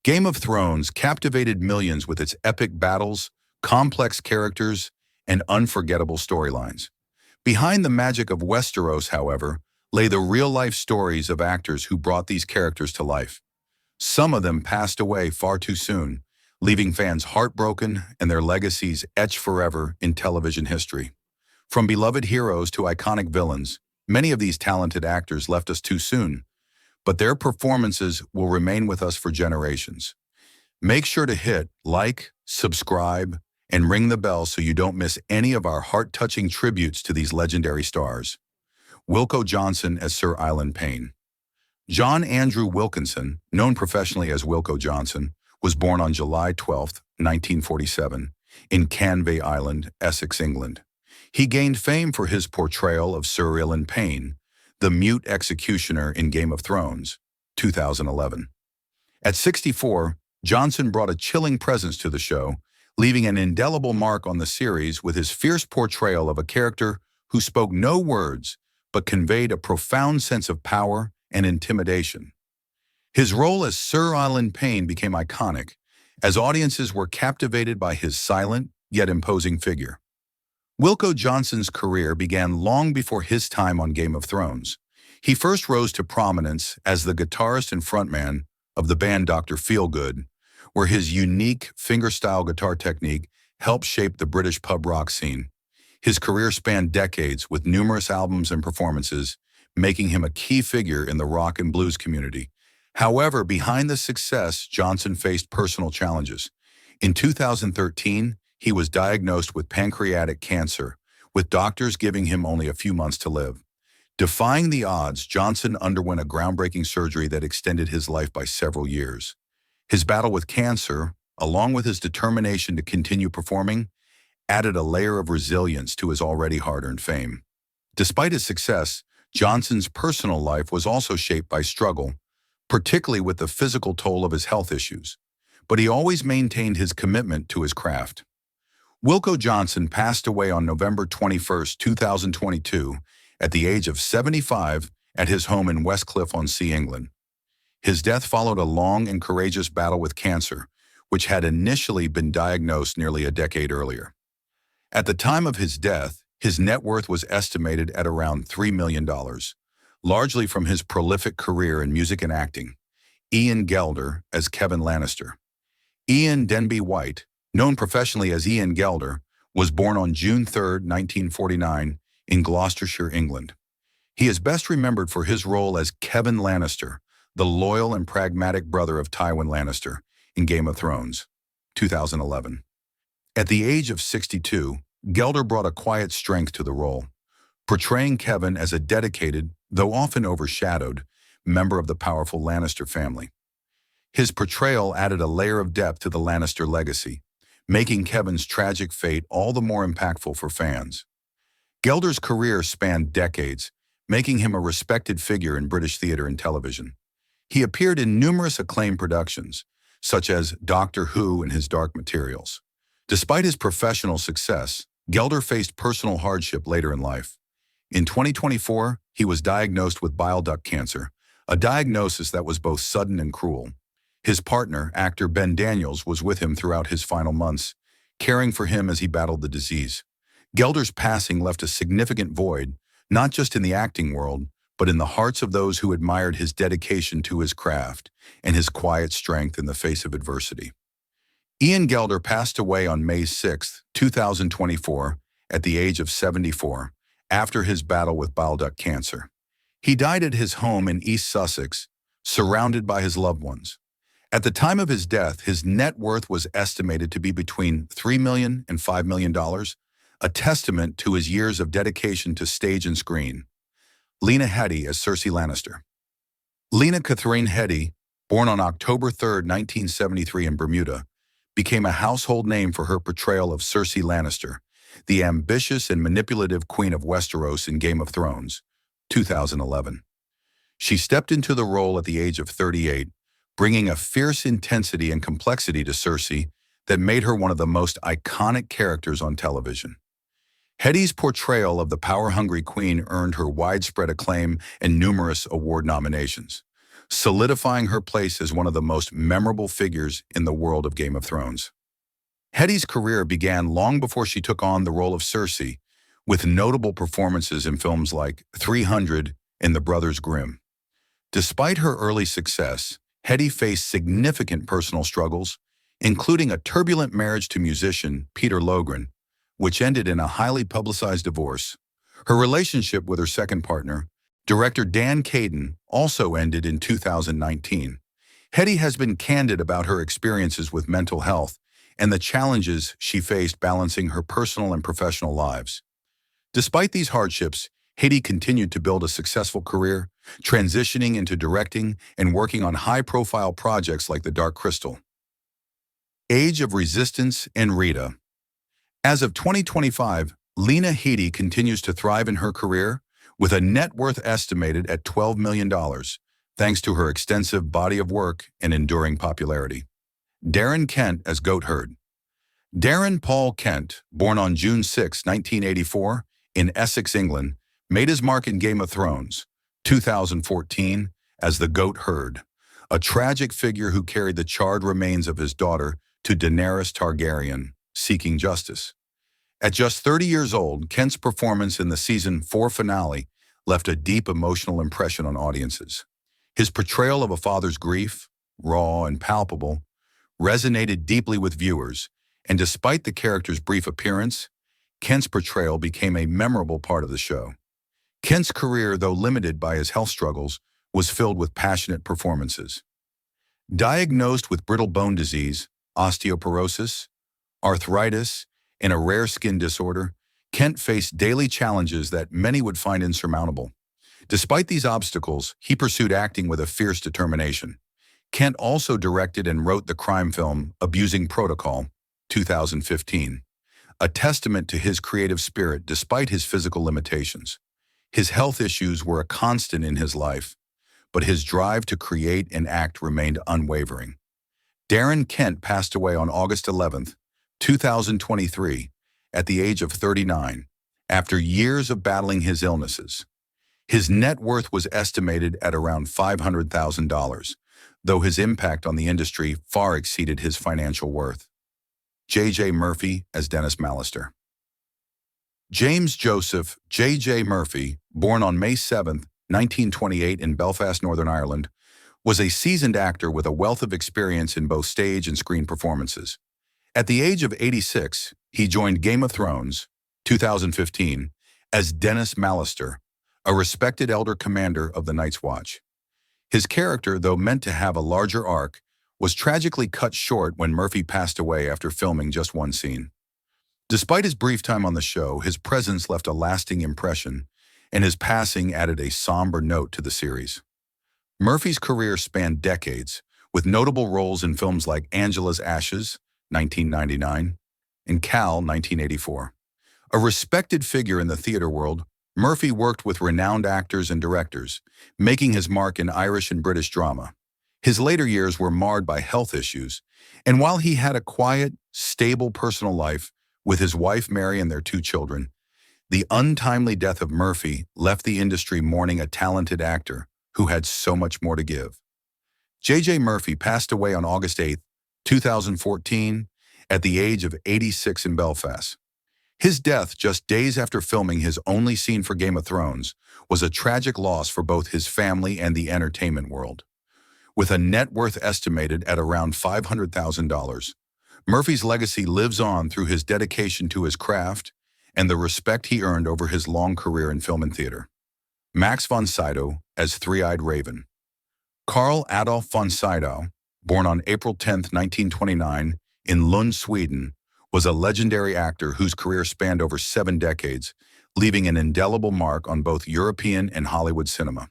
Game of Thrones captivated millions with its epic battles, complex characters, and unforgettable storylines. Behind the magic of Westeros, however, lay the real-life stories of actors who brought these characters to life. Some of them passed away far too soon, leaving fans heartbroken and their legacies etched forever in television history. From beloved heroes to iconic villains, many of these talented actors left us too soon, but their performances will remain with us for generations. Make sure to hit like, subscribe, and ring the bell so you don't miss any of our heart-touching tributes to these legendary stars. Wilko Johnson as Sir Ilan Payne. John Andrew Wilkinson, known professionally as Wilko Johnson, was born on July 12, 1947, in Canvey Island, Essex, England. He gained fame for his portrayal of Sir Ilan Payne, the mute executioner in Game of Thrones, 2011. At 64, Johnson brought a chilling presence to the show, leaving an indelible mark on the series with his fierce portrayal of a character who spoke no words but conveyed a profound sense of power and intimidation. His role as Sir Ilan Payne became iconic, as audiences were captivated by his silent yet imposing figure. Wilko Johnson's career began long before his time on Game of Thrones. He first rose to prominence as the guitarist and frontman of the band Dr. Feelgood, where his unique fingerstyle guitar technique helped shape the British pub rock scene. His career spanned decades with numerous albums and performances, making him a key figure in the rock and blues community. However, behind the success, Johnson faced personal challenges. In 2013, he was diagnosed with pancreatic cancer, with doctors giving him only a few months to live. Defying the odds, Johnson underwent a groundbreaking surgery that extended his life by several years. His battle with cancer, along with his determination to continue performing, added a layer of resilience to his already hard-earned fame. Despite his success, Johnson's personal life was also shaped by struggle, particularly with the physical toll of his health issues, but he always maintained his commitment to his craft. Wilko Johnson passed away on November 21, 2022, at the age of 75 at his home in Westcliff-on-Sea, England. His death followed a long and courageous battle with cancer, which had initially been diagnosed nearly a decade earlier. At the time of his death, his net worth was estimated at around $3 million, largely from his prolific career in music and acting. Ian Gelder as Kevin Lannister. Ian Denby White, known professionally as Ian Gelder, was born on June 3, 1949, in Gloucestershire, England. He is best remembered for his role as Kevin Lannister, the loyal and pragmatic brother of Tywin Lannister, in Game of Thrones, 2011. At the age of 62, Gelder brought a quiet strength to the role, portraying Kevin as a dedicated, though often overshadowed, member of the powerful Lannister family. His portrayal added a layer of depth to the Lannister legacy, making Kevin's tragic fate all the more impactful for fans. Gelder's career spanned decades, making him a respected figure in British theatre and television. He appeared in numerous acclaimed productions, such as Doctor Who and his Dark Materials. Despite his professional success, Gelder faced personal hardship later in life. In 2024, he was diagnosed with bile duct cancer, a diagnosis that was both sudden and cruel. His partner, actor Ben Daniels, was with him throughout his final months, caring for him as he battled the disease. Gelder's passing left a significant void, not just in the acting world, but in the hearts of those who admired his dedication to his craft and his quiet strength in the face of adversity. Ian Gelder passed away on May 6, 2024, at the age of 74, after his battle with bile duct cancer. He died at his home in East Sussex, surrounded by his loved ones. At the time of his death, his net worth was estimated to be between $3 million and $5 million, a testament to his years of dedication to stage and screen. Lena Headey as Cersei Lannister. Lena Catherine Headey, born on October 3, 1973 in Bermuda, became a household name for her portrayal of Cersei Lannister, the ambitious and manipulative Queen of Westeros in Game of Thrones, 2011. She stepped into the role at the age of 38, bringing a fierce intensity and complexity to Cersei that made her one of the most iconic characters on television. Headey's portrayal of the power-hungry queen earned her widespread acclaim and numerous award nominations. solidifying her place as one of the most memorable figures in the world of Game of Thrones. Headey's career began long before she took on the role of Cersei, with notable performances in films like 300 and The Brothers Grimm. Despite her early success, Headey faced significant personal struggles, including a turbulent marriage to musician Peter Logren, which ended in a highly publicized divorce. Her relationship with her second partner, director Dan Caden, also ended in 2019. Headey has been candid about her experiences with mental health and the challenges she faced balancing her personal and professional lives. Despite these hardships, Headey continued to build a successful career, transitioning into directing and working on high-profile projects like The Dark Crystal. Age of Resistance and Rita. As of 2025, Lena Headey continues to thrive in her career, with a net worth estimated at $12 million, thanks to her extensive body of work and enduring popularity. Darren Kent as Goatherd. Darren Paul Kent, born on June 6, 1984, in Essex, England, made his mark in Game of Thrones, 2014, as the Goatherd, a tragic figure who carried the charred remains of his daughter to Daenerys Targaryen, seeking justice. At just 30 years old, Kent's performance in the Season 4 finale left a deep emotional impression on audiences. His portrayal of a father's grief, raw and palpable, resonated deeply with viewers, and despite the character's brief appearance, Kent's portrayal became a memorable part of the show. Kent's career, though limited by his health struggles, was filled with passionate performances. Diagnosed with brittle bone disease, osteoporosis, arthritis, and a rare skin disorder, Kent faced daily challenges that many would find insurmountable. Despite these obstacles, he pursued acting with a fierce determination. Kent also directed and wrote the crime film Abusing Protocol, 2015, a testament to his creative spirit despite his physical limitations. His health issues were a constant in his life, but his drive to create and act remained unwavering. Darren Kent passed away on August 11, 2023, at the age of 39, after years of battling his illnesses. His net worth was estimated at around $500,000, though his impact on the industry far exceeded his financial worth. J.J. Murphy as Dennis Mallister. James Joseph J.J. Murphy, born on May 7, 1928 in Belfast, Northern Ireland, was a seasoned actor with a wealth of experience in both stage and screen performances. At the age of 86, he joined Game of Thrones, 2015, as Dennis Mallister, a respected elder commander of the Night's Watch. His character, though meant to have a larger arc, was tragically cut short when Murphy passed away after filming just one scene. Despite his brief time on the show, his presence left a lasting impression, and his passing added a somber note to the series. Murphy's career spanned decades, with notable roles in films like Angela's Ashes, 1999, and Cal, 1984. A respected figure in the theater world, Murphy worked with renowned actors and directors, making his mark in Irish and British drama. His later years were marred by health issues, and while he had a quiet, stable personal life with his wife Mary and their 2 children, the untimely death of Murphy left the industry mourning a talented actor who had so much more to give. J.J. Murphy passed away on August 8, 2014, at the age of 86 in Belfast. His death, just days after filming his only scene for Game of Thrones, was a tragic loss for both his family and the entertainment world. With a net worth estimated at around $500,000, Murphy's legacy lives on through his dedication to his craft and the respect he earned over his long career in film and theater. Max von Sydow as Three-Eyed Raven. Carl Adolf von Sydow, born on April 10, 1929, in Lund, Sweden, was a legendary actor whose career spanned over 7 decades, leaving an indelible mark on both European and Hollywood cinema.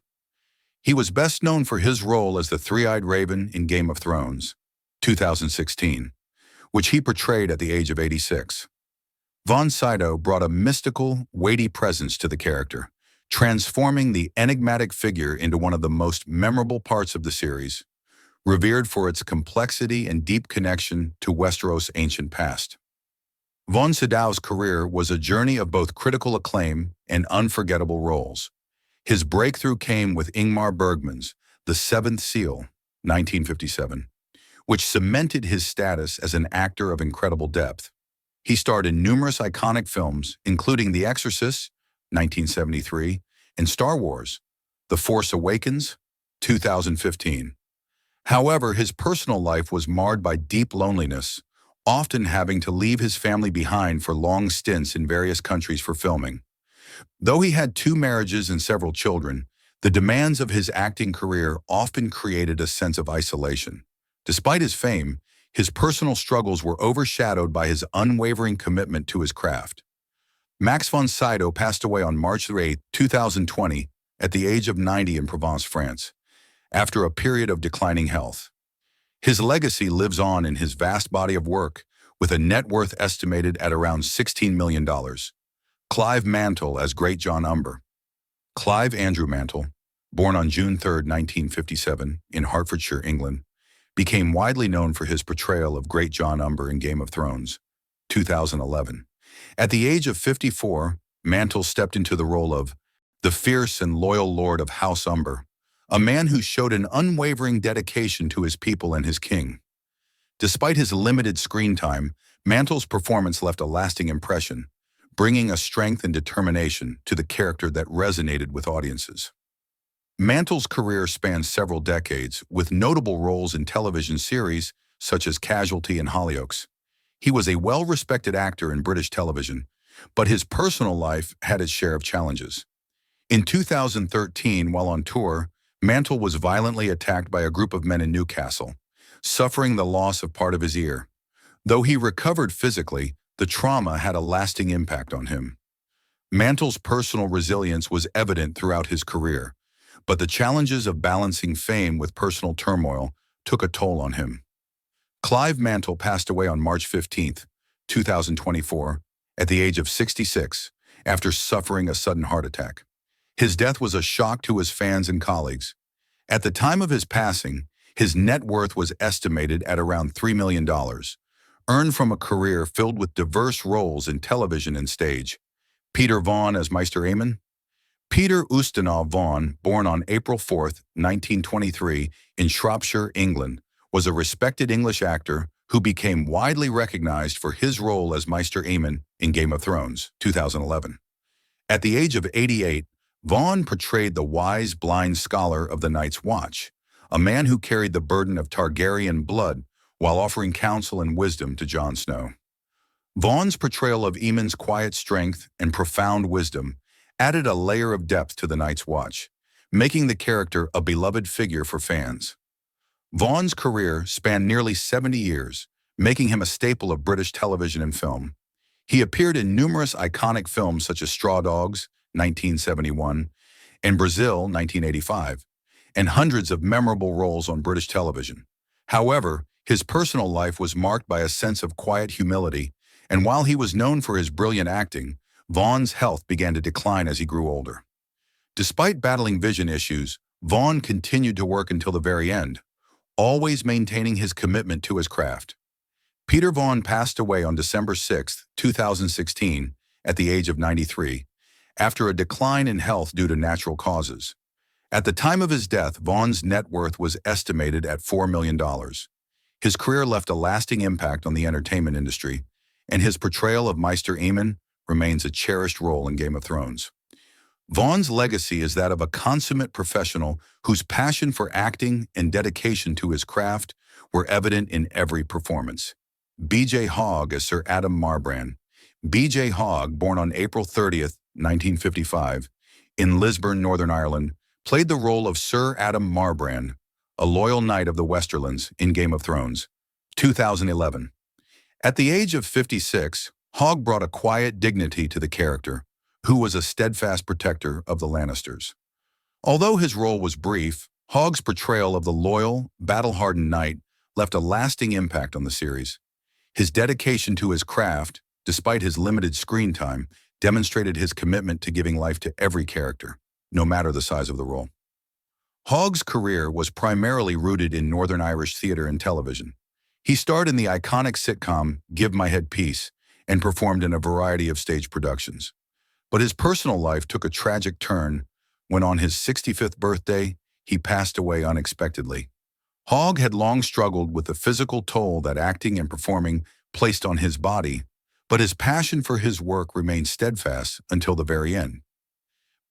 He was best known for his role as the Three-Eyed Raven in Game of Thrones, 2016, which he portrayed at the age of 86. Von Sydow brought a mystical, weighty presence to the character, transforming the enigmatic figure into one of the most memorable parts of the series, revered for its complexity and deep connection to Westeros' ancient past. Von Sydow's career was a journey of both critical acclaim and unforgettable roles. His breakthrough came with Ingmar Bergman's The Seventh Seal, 1957, which cemented his status as an actor of incredible depth. He starred in numerous iconic films, including The Exorcist, 1973, and Star Wars, The Force Awakens, 2015. However, his personal life was marred by deep loneliness, often having to leave his family behind for long stints in various countries for filming. Though he had 2 marriages and several children, the demands of his acting career often created a sense of isolation. Despite his fame, his personal struggles were overshadowed by his unwavering commitment to his craft. Max von Sydow passed away on March 8, 2020, at the age of 90 in Provence, France, after a period of declining health. His legacy lives on in his vast body of work, with a net worth estimated at around $16 million. Clive Mantle as Great John Umber. Clive Andrew Mantle, born on June 3, 1957, in Hertfordshire, England, became widely known for his portrayal of Great John Umber in Game of Thrones, 2011. At the age of 54, Mantle stepped into the role of the fierce and loyal Lord of House Umber, a man who showed an unwavering dedication to his people and his king. Despite his limited screen time, Mantle's performance left a lasting impression, bringing a strength and determination to the character that resonated with audiences. Mantle's career spans several decades, with notable roles in television series such as Casualty and Hollyoaks. He was a well-respected actor in British television, but his personal life had its share of challenges. In 2013, while on tour, Mantle was violently attacked by a group of men in Newcastle, suffering the loss of part of his ear. Though he recovered physically, the trauma had a lasting impact on him. Mantle's personal resilience was evident throughout his career, but the challenges of balancing fame with personal turmoil took a toll on him. Clive Mantle passed away on March 15, 2024, at the age of 66, after suffering a sudden heart attack. His death was a shock to his fans and colleagues. At the time of his passing, his net worth was estimated at around $3 million, earned from a career filled with diverse roles in television and stage. Peter Vaughan as Meister Aemon. Peter Ustinov Vaughan, born on April 4, 1923, in Shropshire, England, was a respected English actor who became widely recognized for his role as Meister Aemon in Game of Thrones, 2011. At the age of 88, Vaughan portrayed the wise, blind scholar of the Night's Watch, a man who carried the burden of Targaryen blood while offering counsel and wisdom to Jon Snow. Vaughan's portrayal of Aemon's quiet strength and profound wisdom added a layer of depth to the Night's Watch, making the character a beloved figure for fans. Vaughan's career spanned nearly 70 years, making him a staple of British television and film. He appeared in numerous iconic films such as Straw Dogs, 1971, and Brazil, 1985, and hundreds of memorable roles on British television. However, his personal life was marked by a sense of quiet humility, and while he was known for his brilliant acting, Vaughan's health began to decline as he grew older. Despite battling vision issues, Vaughan continued to work until the very end, always maintaining his commitment to his craft. Peter Vaughan passed away on December 6, 2016, at the age of 93, after a decline in health due to natural causes. At the time of his death, Vaughan's net worth was estimated at $4 million. His career left a lasting impact on the entertainment industry, and his portrayal of Meister Aemon remains a cherished role in Game of Thrones. Vaughan's legacy is that of a consummate professional whose passion for acting and dedication to his craft were evident in every performance. BJ Hogg as Sir Adam Marbrand. BJ Hogg, born on April 30, 1955, in Lisburn, Northern Ireland, played the role of Sir Adam Marbrand, a loyal knight of the Westerlands in Game of Thrones, 2011. At the age of 56, Hogg brought a quiet dignity to the character, who was a steadfast protector of the Lannisters. Although his role was brief, Hogg's portrayal of the loyal, battle-hardened knight left a lasting impact on the series. His dedication to his craft, despite his limited screen time, demonstrated his commitment to giving life to every character, no matter the size of the role. Hogg's career was primarily rooted in Northern Irish theatre and television. He starred in the iconic sitcom Give My Head Peace and performed in a variety of stage productions. But his personal life took a tragic turn when on his 65th birthday, he passed away unexpectedly. Hogg had long struggled with the physical toll that acting and performing placed on his body, but his passion for his work remained steadfast until the very end.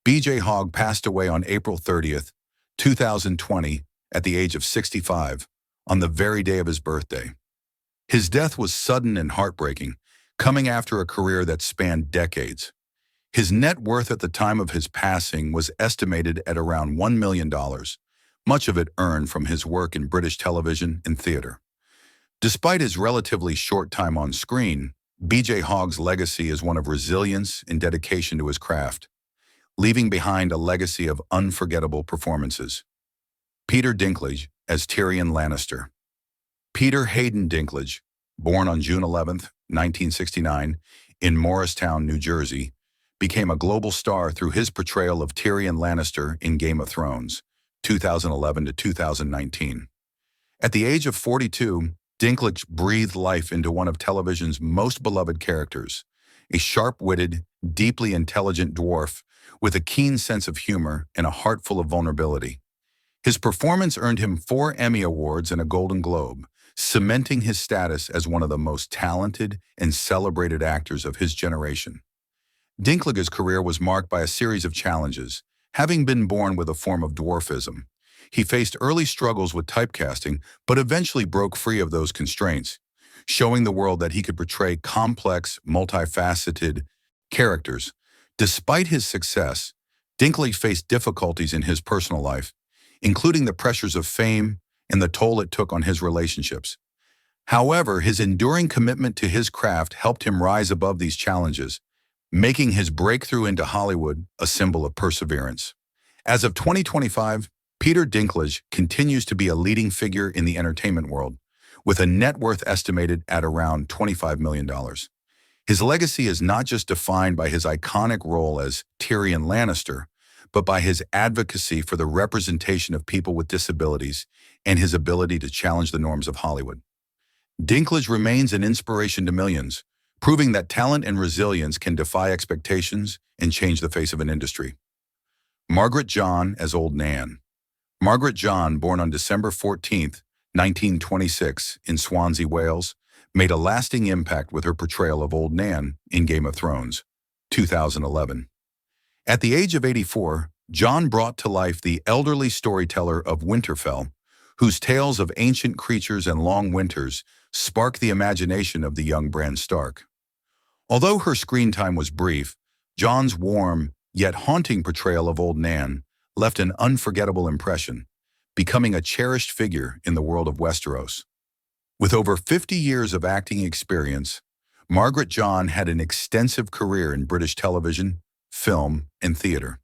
BJ Hogg passed away on April 30th, 2020, at the age of 65, on the very day of his birthday. His death was sudden and heartbreaking, coming after a career that spanned decades. His net worth at the time of his passing was estimated at around $1 million, much of it earned from his work in British television and theater. Despite his relatively short time on screen, BJ Hogg's legacy is one of resilience and dedication to his craft, leaving behind a legacy of unforgettable performances. Peter Dinklage as Tyrion Lannister. Peter Hayden Dinklage, born on June 11, 1969, in Morristown, New Jersey, became a global star through his portrayal of Tyrion Lannister in Game of Thrones, 2011 to 2019. At the age of 42, Dinklage breathed life into one of television's most beloved characters, a sharp-witted, deeply intelligent dwarf with a keen sense of humor and a heart full of vulnerability. His performance earned him 4 Emmy Awards and a Golden Globe, cementing his status as one of the most talented and celebrated actors of his generation. Dinklage's career was marked by a series of challenges. Having been born with a form of dwarfism, he faced early struggles with typecasting, but eventually broke free of those constraints, showing the world that he could portray complex, multifaceted characters. Despite his success, Dinklage faced difficulties in his personal life, including the pressures of fame and the toll it took on his relationships. However, his enduring commitment to his craft helped him rise above these challenges, making his breakthrough into Hollywood a symbol of perseverance. As of 2025, Peter Dinklage continues to be a leading figure in the entertainment world, with a net worth estimated at around $25 million. His legacy is not just defined by his iconic role as Tyrion Lannister, but by his advocacy for the representation of people with disabilities and his ability to challenge the norms of Hollywood. Dinklage remains an inspiration to millions, proving that talent and resilience can defy expectations and change the face of an industry. Margaret John as Old Nan. Margaret John, born on December 14, 1926, in Swansea, Wales, made a lasting impact with her portrayal of Old Nan in Game of Thrones, 2011. At the age of 84, John brought to life the elderly storyteller of Winterfell, whose tales of ancient creatures and long winters sparked the imagination of the young Bran Stark. Although her screen time was brief, John's warm, yet haunting portrayal of Old Nan left an unforgettable impression, becoming a cherished figure in the world of Westeros. With over 50 years of acting experience, Margaret John had an extensive career in British television, film, and theater.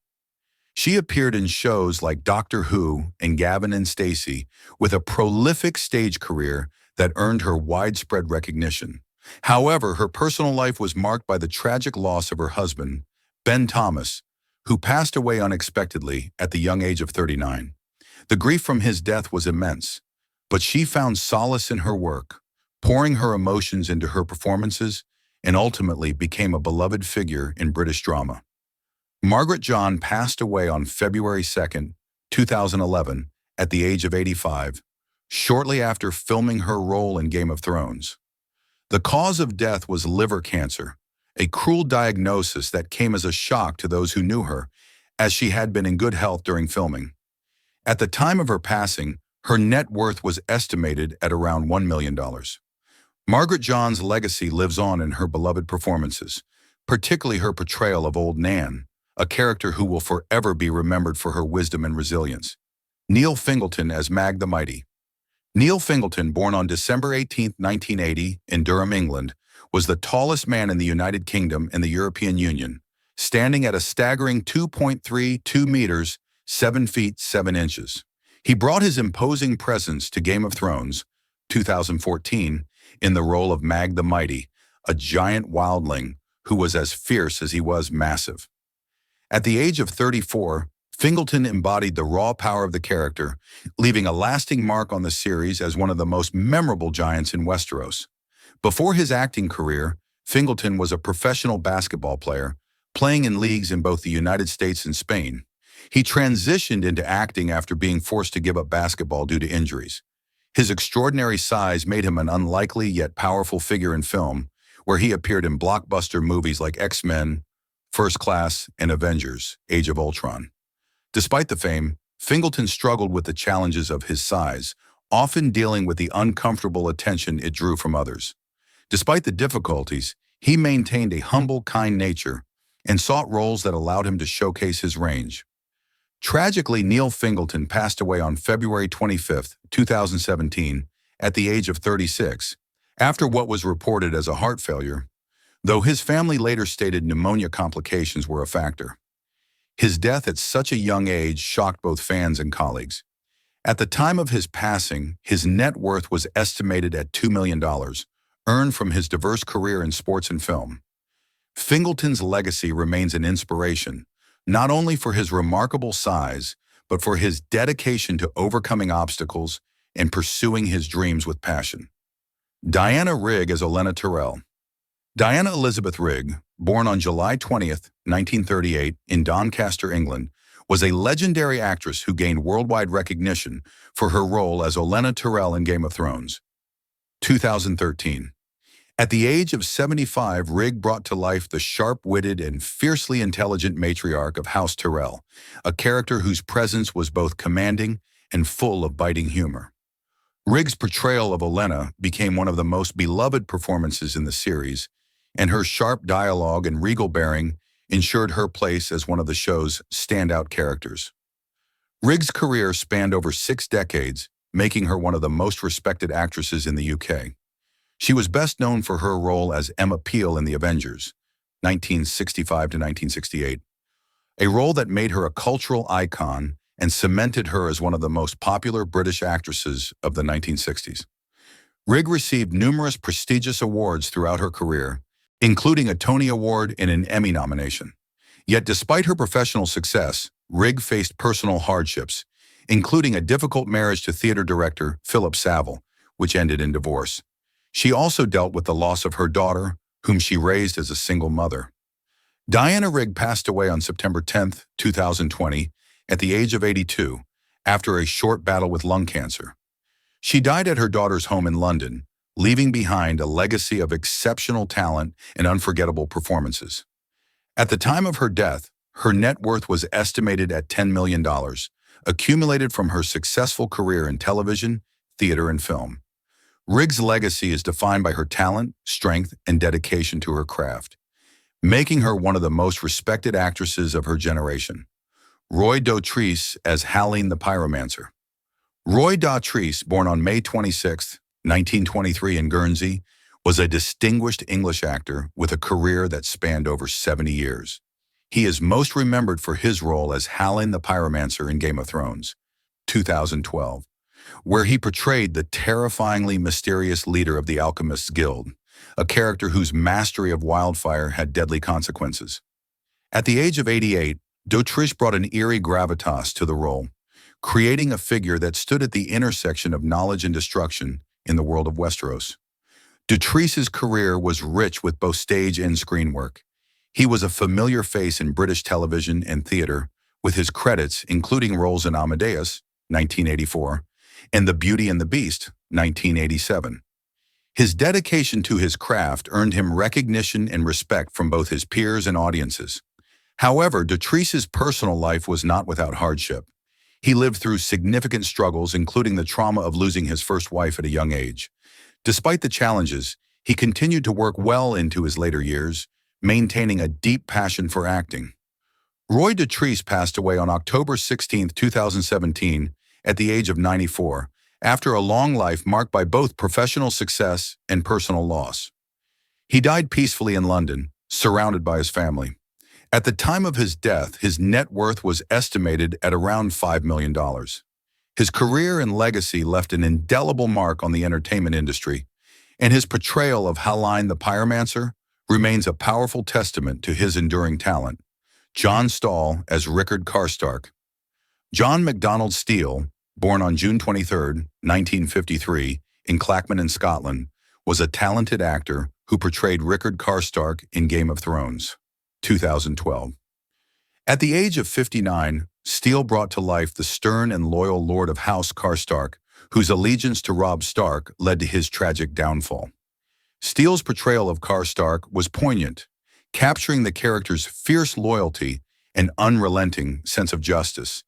She appeared in shows like Doctor Who and Gavin and Stacey, with a prolific stage career that earned her widespread recognition. However, her personal life was marked by the tragic loss of her husband, Ben Thomas, who passed away unexpectedly at the young age of 39. The grief from his death was immense, but she found solace in her work, pouring her emotions into her performances, and ultimately became a beloved figure in British drama. Margaret John passed away on February 2, 2011, at the age of 85, shortly after filming her role in Game of Thrones. The cause of death was liver cancer, a cruel diagnosis that came as a shock to those who knew her, as she had been in good health during filming. At the time of her passing, her net worth was estimated at around $1 million. Margaret John's legacy lives on in her beloved performances, particularly her portrayal of Old Nan, a character who will forever be remembered for her wisdom and resilience. Neil Fingleton as Mag the Mighty. Neil Fingleton, born on December 18, 1980, in Durham, England, was the tallest man in the United Kingdom and the European Union, standing at a staggering 2.32 meters, 7 feet 7 inches. He brought his imposing presence to Game of Thrones, 2014, in the role of Mag the Mighty, a giant wildling who was as fierce as he was massive. At the age of 34, Fingleton embodied the raw power of the character, leaving a lasting mark on the series as one of the most memorable giants in Westeros. Before his acting career, Fingleton was a professional basketball player, playing in leagues in both the United States and Spain. He transitioned into acting after being forced to give up basketball due to injuries. His extraordinary size made him an unlikely yet powerful figure in film, where he appeared in blockbuster movies like X-Men, First Class, and Avengers: Age of Ultron. Despite the fame, Fingleton struggled with the challenges of his size, often dealing with the uncomfortable attention it drew from others. Despite the difficulties, he maintained a humble, kind nature and sought roles that allowed him to showcase his range. Tragically, Neil Fingleton passed away on February 25, 2017, at the age of 36, after what was reported as a heart failure, though his family later stated pneumonia complications were a factor. His death at such a young age shocked both fans and colleagues. At the time of his passing, his net worth was estimated at $2 million, earned from his diverse career in sports and film. Fingleton's legacy remains an inspiration, not only for his remarkable size, but for his dedication to overcoming obstacles and pursuing his dreams with passion. Diana Rigg as Lena Tyrrell. Diana Elizabeth Rigg, born on July 20, 1938, in Doncaster, England, was a legendary actress who gained worldwide recognition for her role as Lena Tyrrell in Game of Thrones. 2013. At the age of 75, Rigg brought to life the sharp-witted and fiercely intelligent matriarch of House Tyrrell, a character whose presence was both commanding and full of biting humor. Rigg's portrayal of Lena became one of the most beloved performances in the series, and her sharp dialogue and regal bearing ensured her place as one of the show's standout characters. Rigg's career spanned over 6 decades, making her one of the most respected actresses in the UK. She was best known for her role as Emma Peel in The Avengers, 1965 to 1968, a role that made her a cultural icon and cemented her as one of the most popular British actresses of the 1960s. Rigg received numerous prestigious awards throughout her career, including a Tony Award and an Emmy nomination. Yet despite her professional success, Rigg faced personal hardships, including a difficult marriage to theater director Philip Saville, which ended in divorce. She also dealt with the loss of her daughter, whom she raised as a single mother. Diana Rigg passed away on September 10, 2020, at the age of 82, after a short battle with lung cancer. She died at her daughter's home in London, leaving behind a legacy of exceptional talent and unforgettable performances. At the time of her death, her net worth was estimated at $10 million, accumulated from her successful career in television, theater, and film. Rigg's legacy is defined by her talent, strength, and dedication to her craft, making her one of the most respected actresses of her generation. Roy Dotrice as Halline the Pyromancer. Roy Dotrice, born on May 26, 1923 in Guernsey, was a distinguished English actor with a career that spanned over 70 years. He is most remembered for his role as Halline the Pyromancer in Game of Thrones, 2012. Where he portrayed the terrifyingly mysterious leader of the Alchemists Guild, a character whose mastery of wildfire had deadly consequences. At the age of 88, Dotrice brought an eerie gravitas to the role, creating a figure that stood at the intersection of knowledge and destruction in the world of Westeros. Dotrice's career was rich with both stage and screen work. He was a familiar face in British television and theater, with his credits including roles in Amadeus, 1984, and The Beauty and the Beast, 1987. His dedication to his craft earned him recognition and respect from both his peers and audiences. However, Dotrice's personal life was not without hardship. He lived through significant struggles, including the trauma of losing his first wife at a young age. Despite the challenges, he continued to work well into his later years, maintaining a deep passion for acting. Roy Dotrice passed away on October 16, 2017, at the age of 94, after a long life marked by both professional success and personal loss. He died peacefully in London, surrounded by his family. At the time of his death, his net worth was estimated at around $5 million. His career and legacy left an indelible mark on the entertainment industry, and his portrayal of Halline the Pyromancer remains a powerful testament to his enduring talent. John Stahl as Rickard Karstark. John MacDonald Steele, born on June 23, 1953, in Clackman in Scotland, was a talented actor who portrayed Rickard Karstark in Game of Thrones, 2012. At the age of 59, Stahl brought to life the stern and loyal Lord of House Karstark, whose allegiance to Robb Stark led to his tragic downfall. Stahl's portrayal of Karstark was poignant, capturing the character's fierce loyalty and unrelenting sense of justice,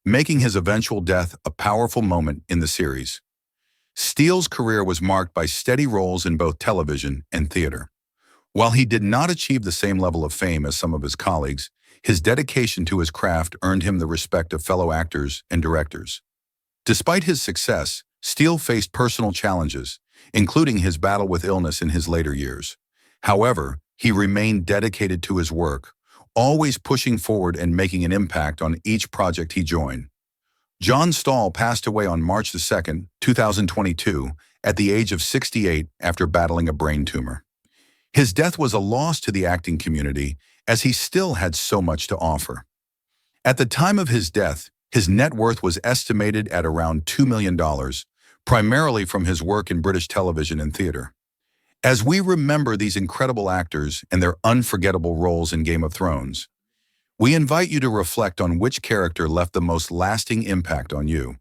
making his eventual death a powerful moment in the series. Stahl's career was marked by steady roles in both television and theater. While he did not achieve the same level of fame as some of his colleagues, his dedication to his craft earned him the respect of fellow actors and directors. Despite his success, Stahl faced personal challenges, including his battle with illness in his later years. However, he remained dedicated to his work, always pushing forward and making an impact on each project he joined. John Stahl passed away on March 2, 2022, at the age of 68 after battling a brain tumor. His death was a loss to the acting community, as he still had so much to offer. At the time of his death, his net worth was estimated at around $2 million, primarily from his work in British television and theater. As we remember these incredible actors and their unforgettable roles in Game of Thrones, we invite you to reflect on which character left the most lasting impact on you.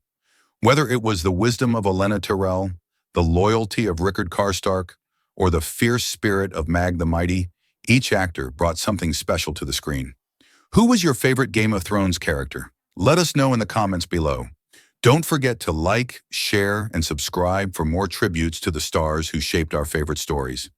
Whether it was the wisdom of Olenna Tyrell, the loyalty of Rickard Karstark, or the fierce spirit of Mag the Mighty, each actor brought something special to the screen. Who was your favorite Game of Thrones character? Let us know in the comments below. Don't forget to like, share, and subscribe for more tributes to the stars who shaped our favorite stories.